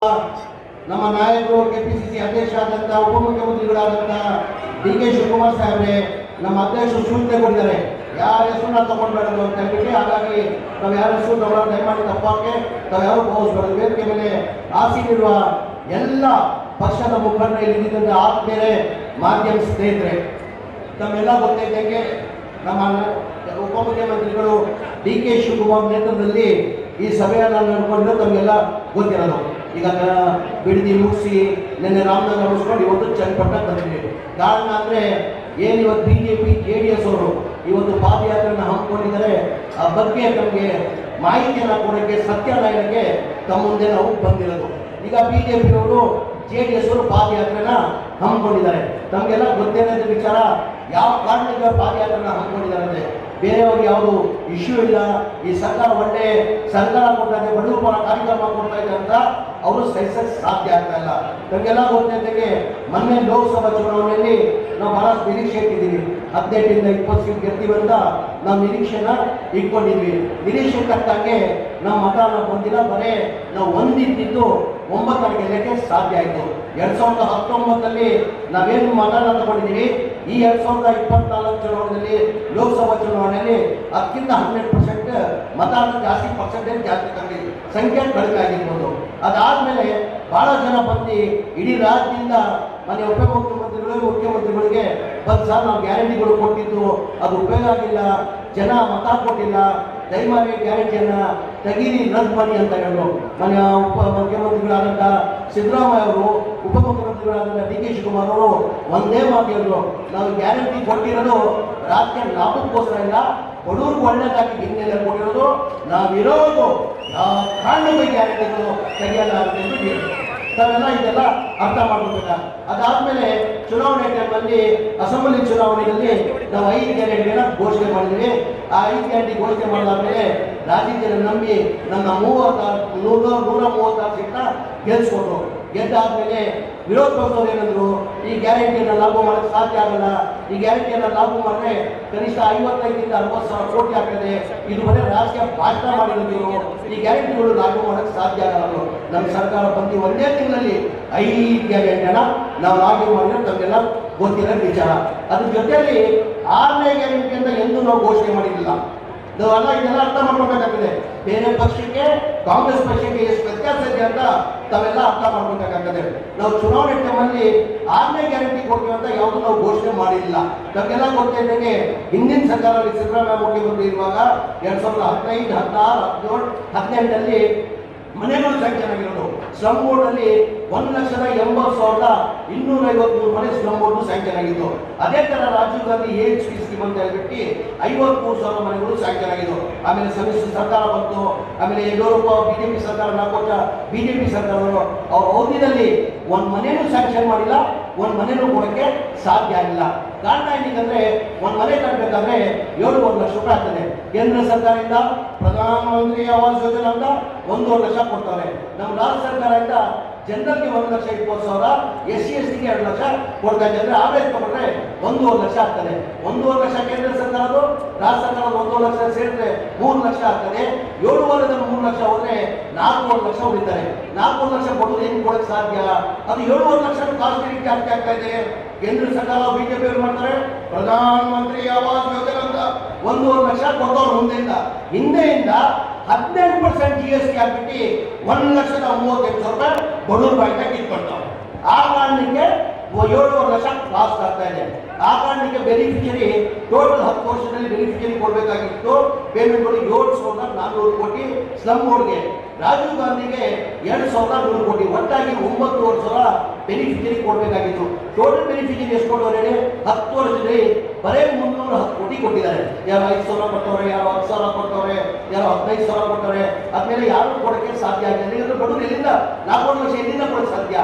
ನಮ್ಮ ನಾಯಕರು ಕೆಪಿಸಿಸಿ ಅಧ್ಯಕ್ಷ ಆದಂತ ಉಪಮುಖ್ಯಮಂತ್ರಿಗಳಾದಂತ ಡಿ.ಕೆ. ಶಿವಕುಮಾರ್ ಸಾಹೇಬ್ರೆ ನಮ್ಮ ಅಧ್ಯಕ್ಷರು ಸೂಚನೆ ಕೊಟ್ಟಿದ್ದಾರೆ, ಯಾರ ಹೆಸರನ್ನ ತಗೊಂಡ್ಬೇಡದು ಅಂತ ಹೇಳ್ಬಿಟ್ಟು. ಹಾಗಾಗಿ ನಾವು ಯಾರ ಹೆಸರು ತಗೊಳ್ಳೋ ದಯಮಾಡಿ ತಪ್ಪಾಕೆ ನಾವು ಯಾರು ಭಾವಿಸ್ಬಾರ್ದು. ವೇದಿಕೆ ಮೇಲೆ ಆಸೀನಿರುವ ಎಲ್ಲ ಪಕ್ಷದ ಮುಖಂಡರು ಇಲ್ಲಿದ್ದಂಥ ಆತ್ಮೀಯರೇ, ಮಾಧ್ಯಮ ಸ್ನೇಹಿತರೆ, ತಮ್ಮೆಲ್ಲ ಗೊತ್ತಿದ್ದಂಗೆ ನಮ್ಮ ಉಪಮುಖ್ಯಮಂತ್ರಿಗಳು ಡಿ.ಕೆ. ಶಿವಕುಮಾರ್ ನೇತೃತ್ವದಲ್ಲಿ ಈ ಸಭೆಯನ್ನು ನಡೆಕೊಂಡು ತಮಗೆಲ್ಲ ಗೊತ್ತಿರೋದು. ಈಗ ಬಿಡದಿ ಮುಗಿಸಿ ನಿನ್ನೆ ರಾಮನಗರ ಮುಗಿಸ್ಕೊಂಡು ಇವತ್ತು ಚನ್ನಪಟ್ಟಣ ಬಂದಿದ್ದೀವಿ. ಕಾರಣ ಅಂದರೆ ಏನು ಇವತ್ತು BJP JDS ಅವರು ಇವತ್ತು ಪಾದಯಾತ್ರೆಯನ್ನು ಹಮ್ಮಿಕೊಂಡಿದ್ದಾರೆ. ಆ ಬಗ್ಗೆ ತಮಗೆ ಮಾಹಿತಿಯನ್ನು ಕೊಡೋಕ್ಕೆ, ಸತ್ಯನಾರಾಯಣಕ್ಕೆ ತಮ್ಮ ಮುಂದೆ ನಾವು ಬಂದಿರೋದು. ಈಗ BJP ಅವರು JDS ಅವರು ಪಾದಯಾತ್ರೆನ ಹಮ್ಮಿಕೊಂಡಿದ್ದಾರೆ. ತಮಗೆಲ್ಲ ಗೊತ್ತಿರೋದು ವಿಚಾರ, ಯಾವ ಕಾರಣಕ್ಕೆ ಪಾದಯಾತ್ರೆನ ಹಮ್ಮಿಕೊಂಡಿದ್ದಾರೆ ಅಂದರೆ ಬೇರೆಯವ್ರಿಗೆ ಯಾವುದು ಇಶ್ಯೂ ಇಲ್ಲ. ಈ ಸರ್ಕಾರ ಒಳ್ಳೆ ಸರ್ಕಾರ ಕೊಡ್ತಾ ಇದೆ, ಬಡವರ ಪರ ಕಾರ್ಯಕ್ರಮ ಕೊಡ್ತಾ ಇದೆ ಅಂತ ಅವರು ಸಹಿಸಕ್ಕೆ ಸಾಧ್ಯ ಆಗ್ತಾ ಇಲ್ಲ. ನಮಗೆಲ್ಲ ಗೊತ್ತಿದ್ದಂಗೆ ಮೊನ್ನೆ ಲೋಕಸಭಾ ಚುನಾವಣೆಯಲ್ಲಿ ನಾವು ಬಹಳಷ್ಟು ನಿರೀಕ್ಷೆ ಇಟ್ಟಿದ್ದೀವಿ. 18ರಿಂದ 20 ಸೀಟ್ ಗೆಲ್ತೀವಿ ಅಂತ ನಾವು ನಿರೀಕ್ಷೆನ ಇಟ್ಕೊಂಡಿದ್ವಿ. ನಿರೀಕ್ಷೆ ತಕ್ಕಂಗೆ ನಮ್ಮ ಮತನ ಬಂದಿಲ್ಲ, ಬರೇ ನಾವು ಒಂದಿದ್ದು 9 ಗೆಲ್ಲಕ್ಕೆ ಸಾಧ್ಯ ಆಯಿತು. 2019 ನಾವೇನು ಮತನ ತಗೊಂಡಿದ್ದೀವಿ, ಈ 2024 ಚುನಾವಣೆಯಲ್ಲಿ ಲೋಕಸಭಾ ಚುನಾವಣೆಯಲ್ಲಿ 10ರಿಂದ 12% ಮತ ಜಾಸ್ತಿ, ಪರ್ಸೆಂಟೇಜ್ ಜಾಸ್ತಿ ತಗೊಂಡಿದ್ವಿ, ಸಂಖ್ಯೆ ಕಡಿಮೆ ಆಗಿರ್ಬೋದು. ಅದಾದಮೇಲೆ ಭಾಳ ಜನ ಬಂದು ಇಡೀ ರಾಜ್ಯದಿಂದ ಮನೆ ಉಪಮುಖ್ಯಮಂತ್ರಿಗಳು ಮುಖ್ಯಮಂತ್ರಿಗಳಿಗೆ ಬಂದು ಸರ್ ನಾವು ಗ್ಯಾರಂಟಿಗಳು ಕೊಟ್ಟಿದ್ದು ಅದು ಉಪಯೋಗ ಆಗಿಲ್ಲ, ಜನ ಮತ ಕೊಟ್ಟಿಲ್ಲ, ದಯಮಾಡಿ ಗ್ಯಾರಂಟಿಯನ್ನು ತೆಗೀರಿ, ರದ್ದು ಮಾಡಿ ಅಂತ ಹೇಳಿದ್ರು. ಮನೆಯ ಮುಖ್ಯಮಂತ್ರಿಗಳಾದಂಥ ಸಿದ್ದರಾಮಯ್ಯ ಅವರು, ಉಪಮುಖ್ಯಮಂತ್ರಿಗಳಾದಂಥ ಡಿ.ಕೆ. ಶಿವಕುಮಾರ್ ಅವರು ಒಂದೇ ಮಾತು ಹೇಳಿದ್ರು, ನಾವು ಗ್ಯಾರಂಟಿ ಕೊಟ್ಟಿರೋದು ರಾಜಕೀಯ ಲಾಭಕ್ಕೋಸ್ಕರ ಇಲ್ಲ, ಬಡವ್ರಿಗೆ ಒಳ್ಳೆದಾಗಿ ಹಿನ್ನೆಲೆ ಕೊಟ್ಟಿರೋದು, ನಾವಿರೋದು ಯಾವ ಕಾರಣಕ್ಕೆ ಗ್ಯಾರಂಟಿಗಳು ತೆಗೆಯಲ್ಲ ಅಂತ ಹೇಳಿ ನಾವೆಲ್ಲ ಇದೆಲ್ಲ ಅರ್ಥ ಮಾಡ್ಕೋಬೇಕ. ಅದಾದಮೇಲೆ ಚುನಾವಣೆ ಟೈಮಲ್ಲಿ ಅಸೆಂಬ್ಲಿ ಚುನಾವಣೆಯಲ್ಲಿ ನಾವು 5 ಗ್ಯಾರಂಟಿಗಳನ್ನ ಘೋಷಣೆ ಮಾಡಿದ್ವಿ. ಆ 5 ಗ್ಯಾರಂಟಿ ಘೋಷಣೆ ಮಾಡಿದಾದ್ಮೇಲೆ ರಾಜ್ಯದ ನಂಬಿ ನಮ್ಮ 136 ಸೀಟ್ನ ಗೆಲ್ಸ್ಕೊಟ್ರು. ಗೆದ್ದಾದ್ಮೇಲೆ ವಿರೋಧ ಪಕ್ಷದವ್ರು ಏನಂದ್ರು, ಈ ಗ್ಯಾರಂಟಿಯನ್ನು ಲಾಗು ಮಾಡೋಕ್ಕೆ ಸಾಧ್ಯ ಆಗಲ್ಲ, ಈ ಗ್ಯಾರಂಟಿಯನ್ನು ಲಾಗು ಮಾಡಿದ್ರೆ ಕನಿಷ್ಠ 55ರಿಂದ 60 ಸಾವಿರ ಕೋಟಿ ಆಗ್ತದೆ, ಇದು ಬರೀ ರಾಜಕೀಯ ಭಾಷಣ ಮಾಡಿರೋದು, ಈ ಗ್ಯಾರಂಟಿಗಳು ಲಾಗು ಮಾಡೋಕ್ಕೆ ಸಾಧ್ಯ ಆಗಲ್ಲ. ನಮ್ಮ ಸರ್ಕಾರ ಬಂದು ಒಂದೇ ತಿಂಗಳಲ್ಲಿ 5 ಗ್ಯಾರಂಟಿಯನ್ನು ನಾವು ಲಾಗು ಮಾಡಿದ್ರೆ ತಮಗೆಲ್ಲ ಗೊತ್ತಿರೋ ವಿಚಾರ. ಅದ್ರ ಜೊತೆಯಲ್ಲಿ 6ನೇ ಗ್ಯಾರಂಟಿಯಿಂದ ಎಂದೂ ನಾವು ಘೋಷಣೆ ಮಾಡಿರಲಿಲ್ಲ. ನಾವೆಲ್ಲ ಇದೆಲ್ಲ ಅರ್ಥ ಮಾಡ್ಕೊಬೇಕಾಗ್ತದೆ. ಬೇರೆ ಪಕ್ಷಕ್ಕೆ ಕಾಂಗ್ರೆಸ್ ಪಕ್ಷಕ್ಕೆ ಎಷ್ಟು ವ್ಯತ್ಯಾಸ ಇದೆ ಅಂತ ತಾವೆಲ್ಲ ಅರ್ಥ ಮಾಡ್ಕೊಬೇಕಾಗ್ತದೆ. ನಾವು ಚುನಾವಣೆ ಟೈಮಲ್ಲಿ 6ನೇ ಗ್ಯಾರಂಟಿ ಕೊಡ್ತೀವಿ ಅಂತ ಯಾವುದು ನಾವು ಘೋಷಣೆ ಮಾಡಿಲ್ಲ. ನಮಗೆಲ್ಲ ಗೊತ್ತಿದ್ದಂಗೆ ಹಿಂದಿನ ಸರ್ಕಾರದಲ್ಲಿ ಸಿದ್ದರಾಮಯ್ಯ ಮುಖ್ಯಮಂತ್ರಿ ಇರುವಾಗ 2015, 16, 17, 18ರಲ್ಲಿ ಮನೆಗಳು ಸ್ಯಾಂಕ್ಷನ್ ಆಗಿರೋದು. ಸ್ಲಮ್ ಬೋರ್ಡಲ್ಲಿ 1,80,253 ಮನೆ ಸ್ಲಮ್ ಬೋರ್ಡ್ ಸ್ಯಾಂಕ್ಷನ್ ಆಗಿದ್ದು. ಅದೇ ಥರ ರಾಜೀವ್ ಗಾಂಧಿ AHP ಸ್ಕೀಮ್ ಅಂತ ಹೇಳ್ಬಿಟ್ಟು 53,000 ಮನೆಗಳು ಸ್ಯಾಂಕ್ಷನ್ ಆಗಿದ್ದು. ಆಮೇಲೆ ಸಮ್ಮಿಶ್ರ ಸರ್ಕಾರ ಬಂತು. ಆಮೇಲೆ ಯಡಿಯೂರಪ್ಪ BJP ಸರ್ಕಾರ 4 ವರ್ಷ BJP ಸರ್ಕಾರದವರು ಅವ್ರ ಅವಧಿಯಲ್ಲಿ ಒಂದು ಮನೆಯೂ ಸ್ಯಾಂಕ್ಷನ್ ಮಾಡಿಲ್ಲ, ಒಂದು ಮನೆಯೂ ಕೊಡೋಕ್ಕೆ ಸಾಧ್ಯ ಆಗಿಲ್ಲ. ಕಾರಣ ಏನಂದ್ರೆ ಒಂದು ಮನೆ ಕಟ್ಟಬೇಕಾದ್ರೆ 7.5 ಲಕ್ಷ ರೂಪಾಯಿ ಆಗ್ತದೆ. ಕೇಂದ್ರ ಸರ್ಕಾರದಿಂದ ಪ್ರಧಾನಮಂತ್ರಿ ಆವಾಸ್ ಯೋಜನೆ ಅಂತ 1.5 ಲಕ್ಷ ಕೊಡ್ತಾರೆ. ನಮ್ಮ ರಾಜ್ಯ ಸರ್ಕಾರದಿಂದ ಜನರಲ್ಗೆ 1,20,000, SC STಗೆ 2 ಲಕ್ಷ ಕೊಡ್ತಾ ಇದ್ದಾರೆ. ಆವೇಶ ತಗೊಂಡ್ರೆ 1.5 ಲಕ್ಷ ಆಗ್ತದೆ. 1.5 ಲಕ್ಷ ಕೇಂದ್ರ ಸರ್ಕಾರದ್ದು, ರಾಜ್ಯ ಸರ್ಕಾರದ 1.5 ಲಕ್ಷ ಸೇರಿದ್ರೆ 3 ಲಕ್ಷ ಆಗ್ತದೆ. 7.5 3 ಲಕ್ಷ ಹೋದ್ರೆ 4.5 ಲಕ್ಷ ಉಳಿತಾರೆ. 4.5 ಲಕ್ಷ ಕೊಡೋದು ಹೆಂಗೆ ಕೊಡಕ್ಕೆ ಸಾಧ್ಯ? ಅದು 7.5 ಲಕ್ಷ ಕಾಸ್ಟ್ ಜಾಸ್ತಿ ಆಗ್ತಾ ಇದೆ. ಕೇಂದ್ರ ಸರ್ಕಾರ BJP ಅವರು ಮಾಡ್ತಾರೆ, ಪ್ರಧಾನಮಂತ್ರಿ ಆವಾಸ್ ಯೋಜನೆ ಅಂತ 1.5 ಲಕ್ಷ ಕೊಡ್ತವ್ರು ಮುಂದೆಯಿಂದ. ಹಿಂದೆಯಿಂದ 18% GST ಹಾಕ್ಬಿಟ್ಟು 1,35,000 ರೂಪಾಯಿ ಬಡವ್ರ ಬಾಯಿಗೆ ಕಿತ್ಕೊಳ್ತಾವೆ. ಆ ಕಾರಣಕ್ಕೆ 7.5 ಲಕ್ಷ ಲಾಸ್ಟ್ ಆಗ್ತಾ ಇದೆ. ಆ ಕಾರಣಕ್ಕೆ ಬೆನಿಫಿಷರಿ ಟೋಟಲ್ 10 ವರ್ಷದಲ್ಲಿ ಬೆನಿಫಿಷರಿ ಕೊಡಬೇಕಾಗಿತ್ತು ಪೇಮೆಂಟ್ಗಳು 7,400 ಕೋಟಿ ಸ್ಲಮ್ ಬೋರ್ಡ್ಗೆ. ರಾಜೀವ್ ಗಾಂಧಿಗೆ 2,100 ಕೋಟಿ, ಒಟ್ಟಾಗಿ 9,500 ಬೆನಿಫಿಷರಿ ಕೊಡಬೇಕಾಗಿತ್ತು. ಟೋಟಲ್ ಬೆನಿಫಿಷರಿ ಎಷ್ಟು ಕೊಟ್ಟವ್ರು ಹೇಳಿ? 10 ವರ್ಷದಲ್ಲಿ ಬರೇ 310 ಕೋಟಿ ಕೊಟ್ಟಿದ್ದಾರೆ. ಯಾರು 5,000 ಕೊಟ್ಟವ್ರೆ, ಯಾರು 10,000 ಕೊಟ್ಟವ್ರೆ, ಯಾರು 15,000 ಕೊಟ್ಟವ್ರೆ. ಆದ್ಮೇಲೆ ಯಾರು ಕೊಡೋಕ್ಕೆ ಸಾಧ್ಯ ಆಗಿಲ್ಲ. ಬಡವರು ಎಲ್ಲಿಂದ 4 ಲಕ್ಷ ಎಲ್ಲಿಂದ ಕೊಡೋಕ್ಕೆ ಸಾಧ್ಯ?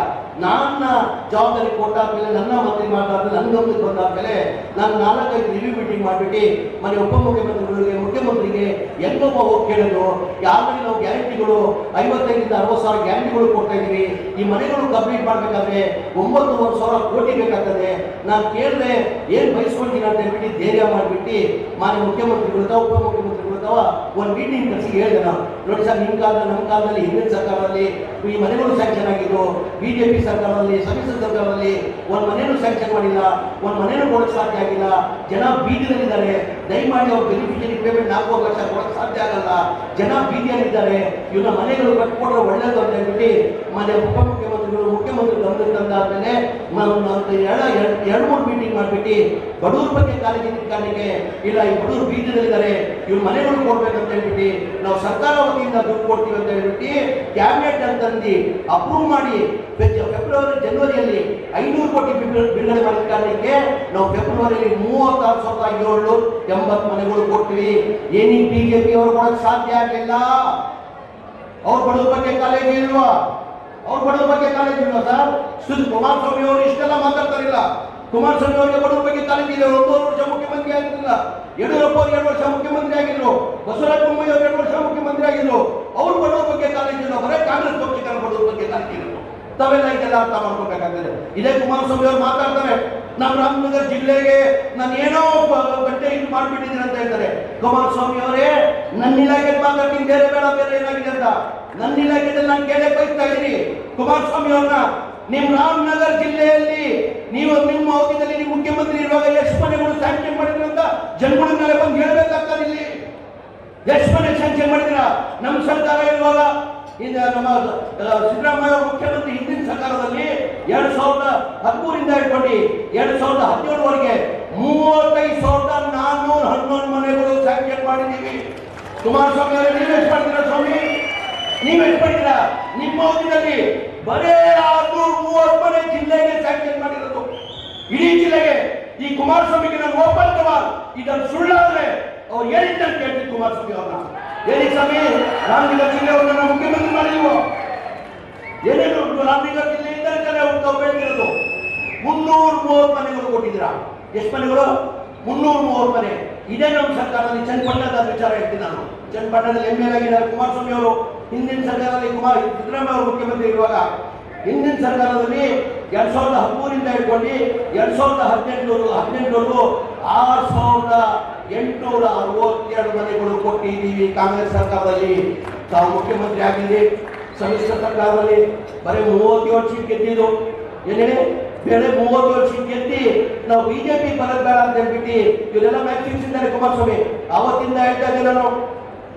ನನ್ನ ಜವಾಬ್ದಾರಿ ಕೊಟ್ಟಾದ್ಮೇಲೆ, ನನ್ನ ಮಂತ್ರಿ ಮಾತಾಡಿದ್ರೆ, ನನ್ನ ಗಮನಕ್ಕೆ ಬಂದಾದ್ಮೇಲೆ ನಾನು 4-5 ರಿವ್ಯೂ ಮೀಟಿಂಗ್ ಮಾಡಿಬಿಟ್ಟು ಮನೆ ಉಪಮುಖ್ಯಮಂತ್ರಿಗಳಿಗೆ, ಮುಖ್ಯಮಂತ್ರಿಗೆ ಎಲ್ಲೊಬ್ಬ ಹೋಗಿ ಕೇಳೋದು, ಯಾವಾಗ ನಾವು ಗ್ಯಾರಂಟಿಗಳು 55ರಿಂದ 60 ಸಾವಿರ ಗ್ಯಾರಂಟಿಗಳು ಕೊಡ್ತಾ ಇದ್ದೀವಿ, ಈ ಮನೆಗಳು ಕಂಪ್ಲೀಟ್ ಮಾಡಬೇಕಾದ್ರೆ 9,500 ಕೋಟಿ ಬೇಕಾಗ್ತದೆ. ನಾನು ಕೇಳಿದೆ ಏನು ಬಯಸ್ಕೊಳ್ತೀನಿ ಅಂತ ಹೇಳ್ಬಿಟ್ಟು ಧೈರ್ಯ ಮಾಡಿಬಿಟ್ಟು ಮಾನ್ಯ ಮುಖ್ಯಮಂತ್ರಿಗಳು, ಉಪಮುಖ್ಯಮಂತ್ರಿಗಳು ಅಂತವ ಒಂದು ಮೀಟಿಂಗ್ ಕರೆಸಿ ಹೇಳಿದೆ ನಾವು, ನೋಡಿ ಸರ್ ನಿಮ್ಮ ಕಾಲದಲ್ಲಿ ನಮ್ಮ ಕಾಲದಲ್ಲಿ ಹಿಂದಿನ ಸರ್ಕಾರದಲ್ಲಿ ಈ ಮನೆಗಳು ಸ್ಯಾಂಕ್ಷನ್ ಆಗಿದ್ದು, ಬಿಜೆಪಿ ಸರ್ಕಾರದಲ್ಲಿ ಸಮ್ಮಿಶ್ರ ಸರ್ಕಾರದಲ್ಲಿ ಒಂದು ಮನೆಯೂ ಸ್ಯಾಂಕ್ಷನ್ ಮಾಡಿಲ್ಲ, ಒಂದು ಮನೆಯೂ ಕೊಡೋಕ್ಕೆ ಸಾಧ್ಯ ಆಗಿಲ್ಲ. ಜನ ಬೀದಿಯಲ್ಲಿದ್ದಾರೆ, ದಯಮಾಡಿ ಅವ್ರ ಬೆನಿಫಿಷರಿ ಪೇಮೆಂಟ್ 4 ಲಕ್ಷ ಕೊಡೋಕ್ಕೆ ಸಾಧ್ಯ ಆಗಲ್ಲ, ಜನ ಬೀದಿಯಲ್ಲಿದ್ದಾರೆ, ಇವನ್ನ ಮನೆಗಳು ಕಟ್ಕೊಡ್ರೆ ಒಳ್ಳೇದು ಅಂತ ಹೇಳ್ಬಿಟ್ಟು ಮನೆ ಉಪಮುಖ್ಯಮಂತ್ರಿಗಳು ಮುಖ್ಯಮಂತ್ರಿ ಗಮನಕ್ಕೆ ತಂದಾದ್ಮೇಲೆ 2-3 ಮೀಟಿಂಗ್ ಮಾಡಿಬಿಟ್ಟು ಬಡವ್ರ ಬಗ್ಗೆ ಕಾಳಜಿ ಕಾರಣಕ್ಕೆ ಇಲ್ಲ, ಈ ಬಡವರು ಬೀದಿಯಲ್ಲಿದ್ದಾರೆ, ಇವ್ರ ಮನೆಗಳು ಕೊಡ್ಬೇಕಂತ ಹೇಳ್ಬಿಟ್ಟು ನಾವು ಸರ್ಕಾರ ವತಿಯಿಂದ ದುಡ್ಡು ಕೊಡ್ತೀವಿ ಅಂತ ಹೇಳ್ಬಿಟ್ಟು ಕ್ಯಾಬಿನೆಟ್ ಅಂತಂದು ಅಪ್ರೂವ್ ಮಾಡಿ ಫೆಬ್ರವರಿ ಜನವರಿಯಲ್ಲಿ 500 ಕೋಟಿ ಬಿಡುಗಡೆ ಮಾಡಿದ ಕಾರಣಕ್ಕೆ ನಾವು ಫೆಬ್ರವರಿಯಲ್ಲಿ 36,780 ಮನೆಗಳು ಕೊಡ್ತೀವಿ. ಏನಿ ಬಿಜೆಪಿ ಅವರು ಕೊಡಕ್ಕೆ ಸಾಧ್ಯ ಆಗಲಿಲ್ಲ. ಅವ್ರ ಬಡವ್ರ ಬಗ್ಗೆ ಕಾಳಜಿ ಇಲ್ವಾ? ಅವ್ರ ಬಡವ್ರ ಬಗ್ಗೆ ಕಾಳಜಿ ಇಲ್ವಾ ಸರ್? ಕುಮಾರಸ್ವಾಮಿ ಅವರು ಇಷ್ಟೆಲ್ಲ ಮಾತಾಡ್ತಾರಿಲ್ಲ. ಕುಮಾರಸ್ವಾಮಿ ಅವರಿಗೆ ಬಡವ್ರ ಬಗ್ಗೆ ಕಾಳಜಿ ಇದೆ. 9 ವರ್ಷ ಮುಖ್ಯಮಂತ್ರಿ ಆಗಿರಲಿಲ್ಲ. ಯಡಿಯೂರಪ್ಪ ಅವರು 2 ವರ್ಷ ಮುಖ್ಯಮಂತ್ರಿ ಆಗಿದ್ರು. ಬಸವರಾಜ ಬೊಮ್ಮಾಯಿ ಅವರು 2 ವರ್ಷ ಮುಖ್ಯಮಂತ್ರಿ ಆಗಿದ್ರು. ಅವ್ರು ಬಡವ್ರ ಬಗ್ಗೆ ಕಾಳಜಿ ಇಲ್ಲ, ಬರೀ ಕಾಂಗ್ರೆಸ್ ಪಕ್ಷಕ್ಕೆ ಬಡವ್ರ ಬಗ್ಗೆ ಕಾಳಜಿ ಇಲ್ಲ. ತಾವೆಲ್ಲ ಇದೆಲ್ಲ ಅರ್ಥ ಮಾಡ್ಕೋಬೇಕಾಗ್ತದೆ. ಇದೇ ಕುಮಾರಸ್ವಾಮಿ ಅವರು ಮಾತಾಡ್ತಾರೆ, ನಮ್ಮ ರಾಮನಗರ ಜಿಲ್ಲೆಗೆ ನಾನು ಏನೋ ಬಟ್ಟೆ ಇದು ಮಾಡಿಬಿಟ್ಟಿದ್ದೀನಿ ಅಂತ ಹೇಳ್ತಾರೆ. ಕುಮಾರಸ್ವಾಮಿ ಅವರೇ, ನನ್ನ ಇಲಾಖೆಗೆ ಮಾತಾಡ್ತೀನಿ, ಬೇರೆ ಬೇಡ, ಬೇರೆ ಏನಾಗಿದೆ ಅಂತ ನನ್ನ ಇಲಾಖೆಯಲ್ಲಿ ನಾನು ಕೇಳೇ ಬಯಸ್ತಾ ಇದ್ದೀನಿ ಕುಮಾರಸ್ವಾಮಿ ಅವ್ರನ್ನ. ನಿಮ್ಮ ರಾಮನಗರ ಜಿಲ್ಲೆಯಲ್ಲಿ ನೀವು ನಿಮ್ಮ ಅವಧಿಯಲ್ಲಿ ನೀವು ಮುಖ್ಯಮಂತ್ರಿ ಇರುವಾಗ ಎಷ್ಟು ಮನೆಗಳು ಸ್ಯಾಂಕ್ಷನ್ ಮಾಡಿದ್ರು ಅಂತ ಜನಗಳ ಮೇಲೆ ಬಂದು ಹೇಳ್ಬೇಕಾಗ್ತದೆ. ಇಲ್ಲಿ ಎಷ್ಟು ಮನೆ ಸ್ಯಾಂಕ್ಷನ್ ಮಾಡಿದ್ರ? ನಮ್ಮ ಸರ್ಕಾರ ಇರುವಾಗ ಈಗ ನಮ್ಮ ಸಿದ್ದರಾಮಯ್ಯ ಮುಖ್ಯಮಂತ್ರಿ ಹಿಂದಿನ ಸರ್ಕಾರದಲ್ಲಿ 2013 ಹಿಡ್ಕೊಂಡು 2017ವರೆಗೆ 35,411 ಮನೆಗಳು ಸ್ಯಾಂಕ್ಷನ್ ಮಾಡಿದ್ದೀವಿ. ಕುಮಾರಸ್ವಾಮಿ ಅವರೇ, ನೀವೆಷ್ಟು ಮಾಡಿದ್ದೀರಾ ಸ್ವಾಮಿ? ನೀವೆಷ್ಟು ಮಾಡಿದ್ದೀರಾ? ನಿಮ್ಮ ಅವಧಿಯಲ್ಲಿ ಬರೇ 630 ಮನೆ ಜಿಲ್ಲೆಗೆ ಸ್ಯಾಂಕ್ಷನ್ ಮಾಡಿರೋದು, ಇಡೀ ಜಿಲ್ಲೆಗೆ. ಈ ಕುಮಾರಸ್ವಾಮಿಗೆ ನಾನು ಓಪನ್ ಸವಾಲ್, ಇದನ್ನು ಸುಳ್ಳಾದ್ರೆ ಅವ್ರು ಹೇಳಿದ್ದಂತ ಕೇಳ್ತೀನಿ ಕುಮಾರಸ್ವಾಮಿ ಅವ್ರನ್ನ. ಹೇಳಿ ಸ್ವಾಮಿ, ರಾಮನಗರ ಜಿಲ್ಲೆಯವ್ರನ್ನ ಮುಖ್ಯಮಂತ್ರಿ ಮಾಡಿಲ್ವೋ? ಏನೇನು ರಾಮನಗರ ಜಿಲ್ಲೆಯಿಂದಲೇ ತಾನೇ ತಾವು ಬೆಳೆದಿರೋದು. 330 ಮನೆಗಳು ಕೊಟ್ಟಿದ್ದೀರಾ. ಎಷ್ಟು ಮನೆಗಳು? 330 ಮನೆ. ಇದೇ ನಮ್ಮ ಸರ್ಕಾರದಲ್ಲಿ ಚನ್ನಪಟ್ಟಣದ ವಿಚಾರ ಹೇಳ್ತೀನಿ ನಾನು. ಚನ್ನಪಟ್ಟಣದಲ್ಲಿ ML ಆಗಿದ್ದಾರೆ ಕುಮಾರಸ್ವಾಮಿ ಅವರು. ಹಿಂದಿನ ಸರ್ಕಾರದಲ್ಲಿ ಸಿದ್ದರಾಮಯ್ಯ ಅವರು ಮುಖ್ಯಮಂತ್ರಿ ಇರುವಾಗ ಹಿಂದಿನ ಸರ್ಕಾರದಲ್ಲಿ 2013 ಹಿಡ್ಕೊಂಡು 2018 6,862 ಮನೆಗಳು ಕೊಟ್ಟಿದ್ದೀವಿ. ಕಾಂಗ್ರೆಸ್ ಸರ್ಕಾರದಲ್ಲಿ ತಾವು ಮುಖ್ಯಮಂತ್ರಿ ಆಗಿದ್ದೀವಿ. ಸಮ್ಮಿಶ್ರ ಸರ್ಕಾರದಲ್ಲಿ ಬರೀ 37 ಸೀಟ್ ಗೆದ್ದಿದ್ದು. ಏನೇಳಿ ಬೇರೆ 37 ಸೀಟ್ ಗೆದ್ದಿ ನಾವು ಬಿಜೆಪಿ ಬರೋದು ಬೇಡ ಅಂತ ಹೇಳ್ಬಿಟ್ಟು ಇವರೆಲ್ಲ ಮ್ಯಾಕ್ಸಿಮ್ಸ್ ಇದ್ದಾರೆ ಕುಮಾರಸ್ವಾಮಿ. ಆವತ್ತಿಂದ ಹೇಳ್ತಾ ಇದ್ದೆ ನಾನು,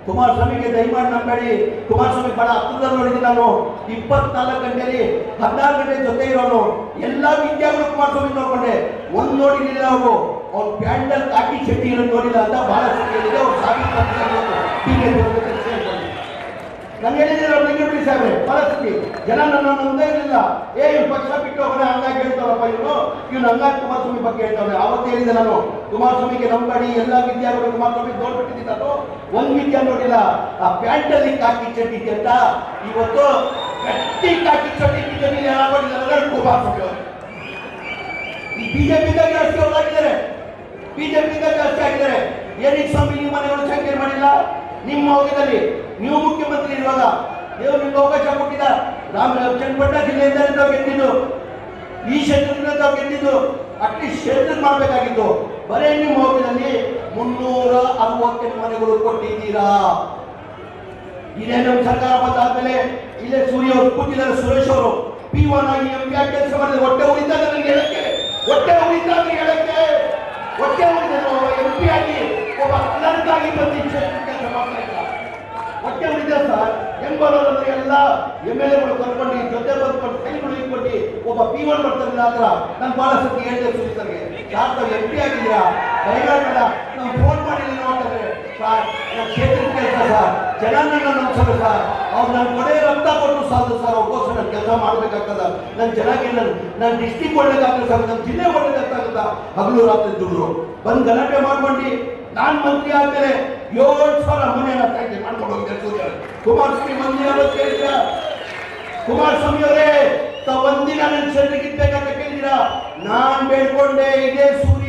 ಕುಮಾರಸ್ವಾಮಿಗೆ ದಯಮಾಡಿ ನಂಬೇಡಿ. ಕುಮಾರಸ್ವಾಮಿ ಬಹಳ ಹತ್ತಿರದಲ್ಲಿ ನೋಡಿದ್ದೀನಿ ನಾನು. 24 ಗಂಟೆಯಲ್ಲಿ 16 ಗಂಟೆ ಜೊತೆ ಇರೋನು. ಎಲ್ಲ ವಿದ್ಯಾಗಳು ಕುಮಾರಸ್ವಾಮಿ ನೋಡ್ಕೊಂಡೆ, ಒಂದು ನೋಡಿರಲಿಲ್ಲ ಅವರು. ಅವ್ರು ಪ್ಯಾಂಟಲ್ ಕಾಕಿ ಶೆಟ್ಟಿ ಇರೋದು ನೋಡಿಲ್ಲ ಅಂತ ಬಹಳ ಹೇಳಿದೆ. ಅವ್ರು ನಾನು ಹೇಳಿದ್ದೀನಿ ಅವ್ರು ಲಿಂಗಬಿಡಿ ಸಾಹೇಬ್ರೆ, ಬಹಳ ಸತಿ ಜನ ನನ್ನ ನಂಬದೇ ಇರಲಿಲ್ಲ. ಇವ್ರು ಪಕ್ಷ ಬಿಟ್ಟು ಹೋಗೋಣ ಹಂಗಾಗಿ ಹೇಳ್ತಾರಪ್ಪ ಇವ್ನು ಹಂಗಾಗಿ ಕುಮಾರಸ್ವಾಮಿ ಬಗ್ಗೆ ಹೇಳ್ತಾವೆ. ಆವತ್ತು ಹೇಳಿದೆ ನಾನು, ಕುಮಾರಸ್ವಾಮಿಗೆ ನಂಬಡಿ. ಎಲ್ಲ ವಿದ್ಯಾರ್ಥಿಗಳು ಕುಮಾರಸ್ವಾಮಿ ನೋಡ್ಬಿಟ್ಟಿದ್ದೀನಿ ನಾನು, ಒಂದು ವಿದ್ಯಾ ನೋಡಿಲ್ಲ. ಆ ಪ್ಯಾಂಟಲ್ಲಿ ಕಾಕಿ ಚಡ್ಡಿ ಅಂತ ಇವತ್ತು ಗಟ್ಟಿ ಕಾಕಿ ಚಡ್ಡಿ ಬಿಜೆಪಿ ಕುಮಾರಸ್ವಾಮಿ ಅವರು. ಈ ಬಿಜೆಪಿದಾಗ ಜಾಸ್ತಿ ಅವ್ರಾಗಿದ್ದಾರೆ, ಬಿಜೆಪಿದಾಗ ಜಾಸ್ತಿ ಆಗಿದ್ದಾರೆ. ಏನಕ್ಕೆ ಸ್ವಾಮಿ ನೀವು ಮನೆಗಳು ಸಂಖ್ಯೆ ಮಾಡಿಲ್ಲ? ನಿಮ್ಮ ಅವಧಿಯಲ್ಲಿ ನೀವು ಮುಖ್ಯಮಂತ್ರಿ ಇರುವಾಗ ದೇವರು ನಿಮ್ಗೆ ಅವಕಾಶ ಕೊಟ್ಟಿದ್ದ. ಚನ್ನಪಟ್ಟಣ ಜಿಲ್ಲೆಯಿಂದ ತಾವು ಗೆದ್ದಿದ್ದು, ಈ ಕ್ಷೇತ್ರದಿಂದ ತಾವು ಗೆದ್ದಿದ್ದು, ಅಟ್ಲೀಸ್ಟ್ ಕ್ಷೇತ್ರ ಮಾಡಬೇಕಾಗಿತ್ತು. ಬರೇ ನಿಮ್ಮ ಅವಧಿಯಲ್ಲಿ 368 ಮನೆಗಳು ಕೊಟ್ಟಿದ್ದೀರಾ. ಇದೇ ನಮ್ಮ ಸರ್ಕಾರ ಬಂದಾದ್ಮೇಲೆ ಇಲ್ಲೇ ಸೂರ್ಯ ಅವರು ಕೂತಿದ್ದಾರೆ, ಸುರೇಶ್ ಅವರು P1 ಆಗಿ MP ಆಗಿ ಕೆಲಸ ಮಾಡಿದ್ರೆ ಹೊಟ್ಟೆ ಉಳಿದಾಗ ನನಗೆ ಹೇಳಕ್ಕೆ, ಹೊಟ್ಟೆ ಉಳಿದಾಗ ಹೇಳಕ್ಕೆ, ಹೊಟ್ಟೆ ಉಳಿದ MP ಆಗಿ ಒಬ್ಬ ಕ್ಲರ್ಕಾಗಿ ಬಂದು ಕೆಲಸ ಮಾಡ್ತಾ ಇದ್ದ. ಹೊಟ್ಟೆ ಉಳಿದ ಸರ್ ಹೆಂಗ್ ಬರೋದಂದ್ರೆ ಎಲ್ಲ MLAಗಳು ಕರ್ಕೊಂಡು ಜೊತೆ ಬಂದ್ಕೊಂಡು ಕೈಗಳು ಇಟ್ಕೊಂಡು ಒಬ್ಬ P1 ಬರ್ತಾರಿಲ್ಲ ಆತರ. ನಾನು ಬಹಳ ಸತಿ ಹೇಳಿದೆ ಸುನೀತರಿಗೆ, ಯಾರು ತಾವು MP ಆಗಿದ್ದೀರಾ ದಯಮಾಡಿ ನಾವು ಫೋನ್ ಮಾಡಿಲ್ಲ ನೋಡ್ತಾರೆ ಸರ್, ನನ್ನ ಕ್ಷೇತ್ರದ ಕೆಲಸ ಸರ್, ಜನ ನನ್ನ ನಂಬಿಸೋದು ಸರ್, ಅವ್ರು ನನ್ನ ಕೊಡೆ ರಕ್ತ ಕೊಟ್ಟು ಸಾಧ್ಯ ಸರ್, ಅವ್ರಿಗೋಸ್ಕರ ನಾನು ಕೆಲಸ ಮಾಡಬೇಕಾಗ್ತದ. ನನ್ನ ಜನಕ್ಕೆ ನನ್ನ ಡಿಸ್ಟಿಕ್ ಒಳ್ಳೇದಾಗ್ತದೆ ಸರ್, ನನ್ನ ಜಿಲ್ಲೆ ಒಳ್ಳೇದಾಗ್ತದ. ಹಗಲು ರಾತ್ರಿ ದುಡ್ರು ಬಂದು ಗಲಾಟೆ ಮಾಡ್ಕೊಂಡು ನಾನು ಮಂತ್ರಿ ಆದ್ಮೇಲೆ 7,000 ಮನೆಯನ್ನ ಸಂಖ್ಯೆ ಮಾಡ್ಕೊಂಡು ಹೋಗಿದ್ದೆ. ಕುಮಾರಸ್ವಾಮಿ ಮಂತ್ರಿ ಅವತ್ತು ಕೇಳಿದ್ರ, ಕುಮಾರಸ್ವಾಮಿ ಅವರೇ ತಾವು ಒಂದಿನ ನನ್ನ ಕ್ಷೇತ್ರಕ್ಕೆ ಇರ್ಬೇಕಂತ ಕೇಳಿದಿರಾ? ನಾನ್ ಬೇಡ್ಕೊಂಡೆ ಇದೇ ಸೂರ್ಯ